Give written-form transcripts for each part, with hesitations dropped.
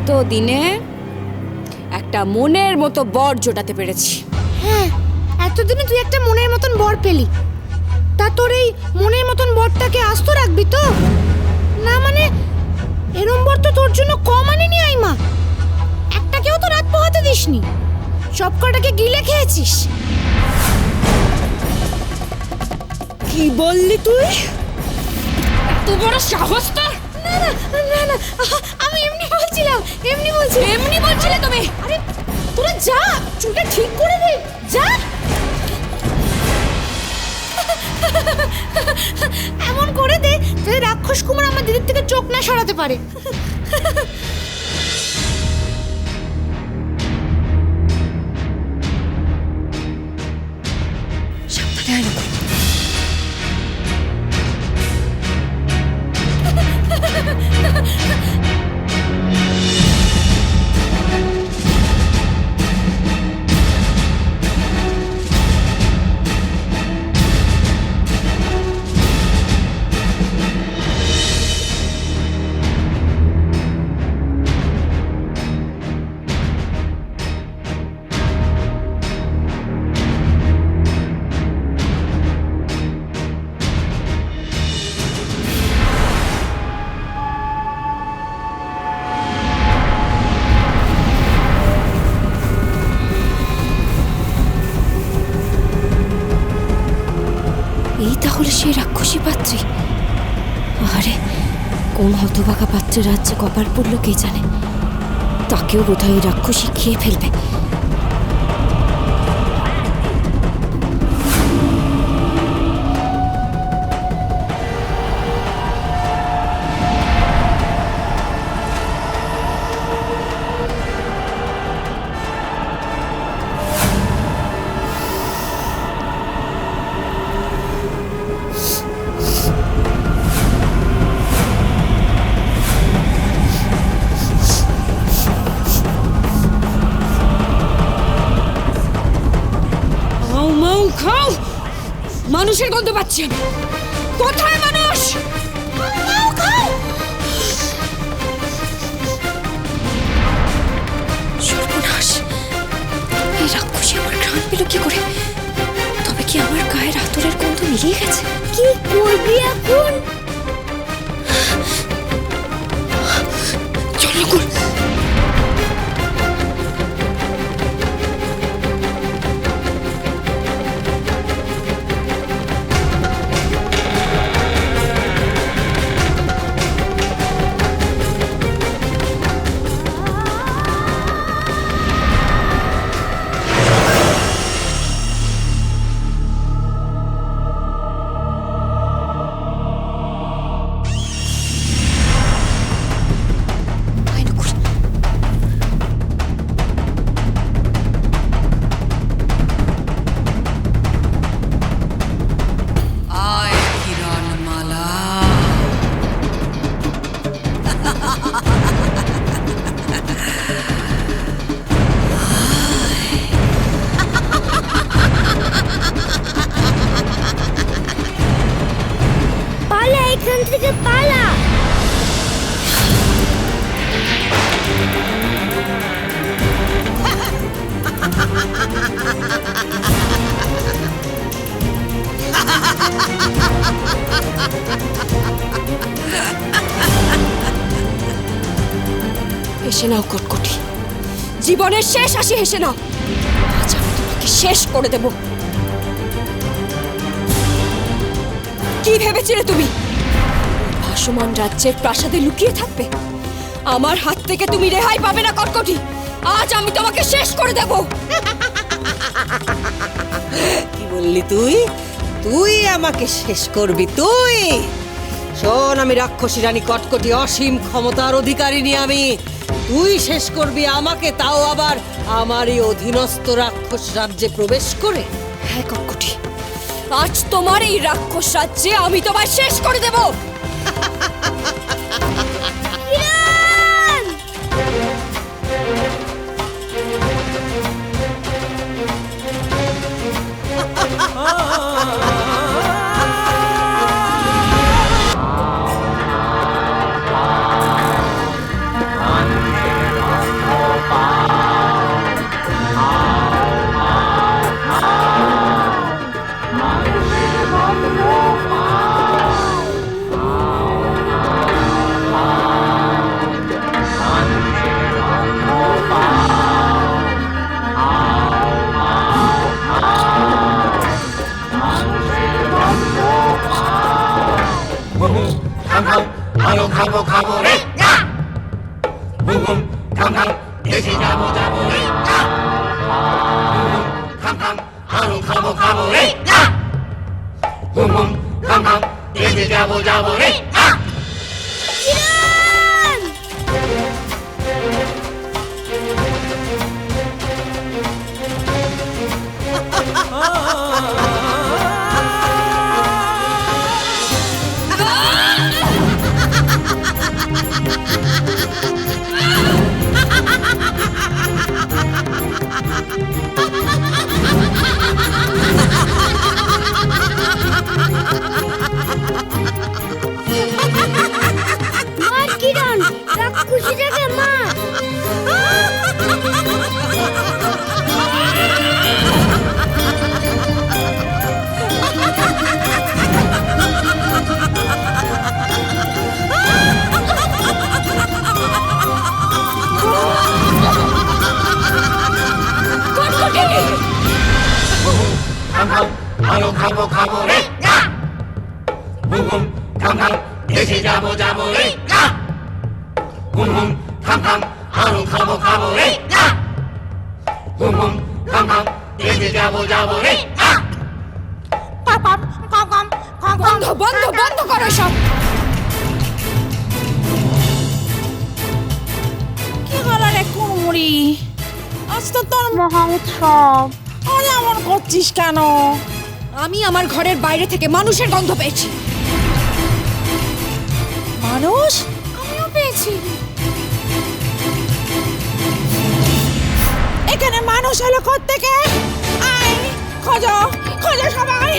এতদিনে একটা মনের মতো বর জোটাতে পেরেছি। হ্যাঁ, এতদিনে তুই একটা মনের মতন বর পেলি। তা তোর এই মনের মতন বরটাকে আস্ত রাখবি তো? না মানে এরম বর তো তোর জন্য কম আনিনি আইমা। একটাকেও তো রাত পোহাতে দিসনি, সব কটাকে গিলে খেয়েছিস। কি বললি তুই? এত বড় সাহস তোর? না না না না, আমি এমনি বলছিলাম, এমনি বলছিলে তুমি? আরে তোরা যা, চুলটা ঠিক করে দে, যা। এমন করে দে যাতে রাক্ষস কুমার আমার দিদির থেকে চোখ না সরাতে পারে। সাবধানে আয় নকুল। এই তাহলে সেই রাক্ষসী পাত্রী। আরে কোন হতভাগা পাত্রের রাজ্যে কপাল পড়লো কে জানে, তাকেও বোধহয় এই রাক্ষসী খেয়ে ফেলবে। খাও, মানুষের গন্ধ পাচ্ছি আমি। কোথায় মানুষ? সর্বনাশ, এই রাক্ষসী আমার ঘ্রাণ পেল কি করে? তবে কি আমার গায়ের আতরের গন্ধ মিলিয়ে গেছে? কি করবি এখন? চল নকুল। এখান থেকে পালা। হেসে নাও কটকটি, জীবনের শেষ হাসি হেসে নাও। আজ আমি তোমাকে শেষ করে দেব। কি ভেবেছিলে তুমি ভাসমান রাজ্যের প্রাসাদে লুকিয়ে থাকবে? আমার হাত থেকে তুমি রেহাই পাবে না কটকটি। আজ আমি তোমাকে শেষ করে দেব। কি বললি তুই? তুই আমাকে শেষ করবি? তুই শোন, আমি রাক্ষসী রানী কটকটি, অসীম ক্ষমতার অধিকারিণী আমি। তুই শেষ করবি আমাকে, তাও আবার আমারই অধীনস্থ রাক্ষস রাজ্যে প্রবেশ করে? হ্যাঁ কটকটি, আজ তোমার এই রাক্ষস রাজ্যে আমি তোমায় শেষ করে দেব। মার কিরণ, রাক্ষসীটাকে মার। বন্ধ বন্ধ বন্ধ করো সব। কি হলো রে কুমড়ি? আজ তো তোর মহা উৎসব। আজ এমন করছিস কেন? আমি আমার ঘরের বাইরে থেকে মানুষের গন্ধ পেয়েছি। মানুষ? আমিও পেয়েছি। এখানে মানুষ হলো কোত্থেকে? আয় খোঁজো খোঁজো সবাই।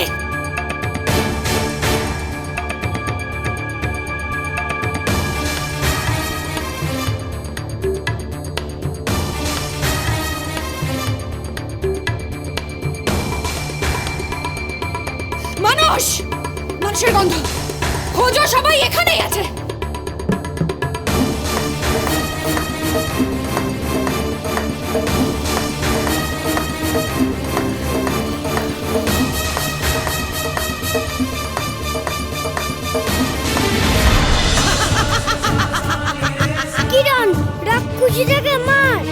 মানুষ, মানুষের গন্ধ খোঁজো সবাই, এখানেই আছে। কিরণ, রাক্ষসীটাকে মার।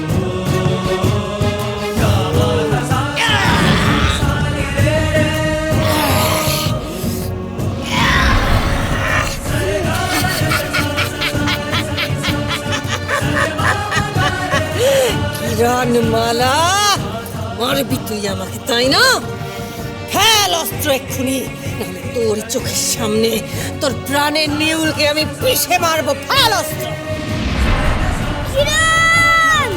কিরণমালা, মারবি তুই আমাকে তাই না? ফেল অস্ত্র এক্ষুনি, নাহলে তোর চোখের সামনে তোর প্রাণের নেউলকে আমি পিষে মারবো। ফেল অস্ত্র। কিরণ!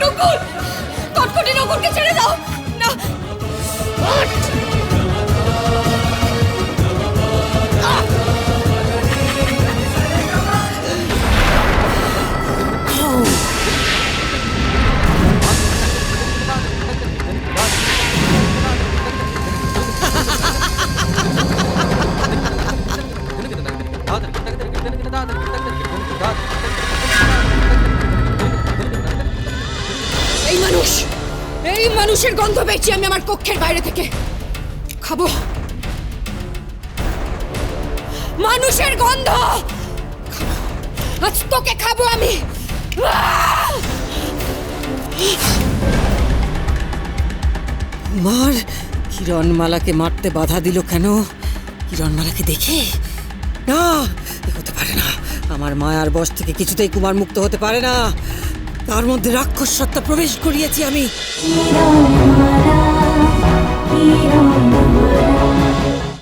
নকুল, কটকটি নকুলকে ছেড়ে দাও না। এই মানুষ, এই মানুষের গন্ধ পেয়েছি আমি আমার কক্ষের বাইরে থেকে। খাবো মানুষের গন্ধ, খাবো। আজ তোকে খাবো আমি। মার। কিরণমালাকে মারতে বাধা দিল কেন? কিরণমালাকে দেখে? না, এ হতে পারে না। আমার মায়ার বশ থেকে কিছুতেই কুমার মুক্ত হতে পারে না। তার মধ্যে রাক্ষস সত্তা প্রবেশ করিয়েছি আমি। কিরণ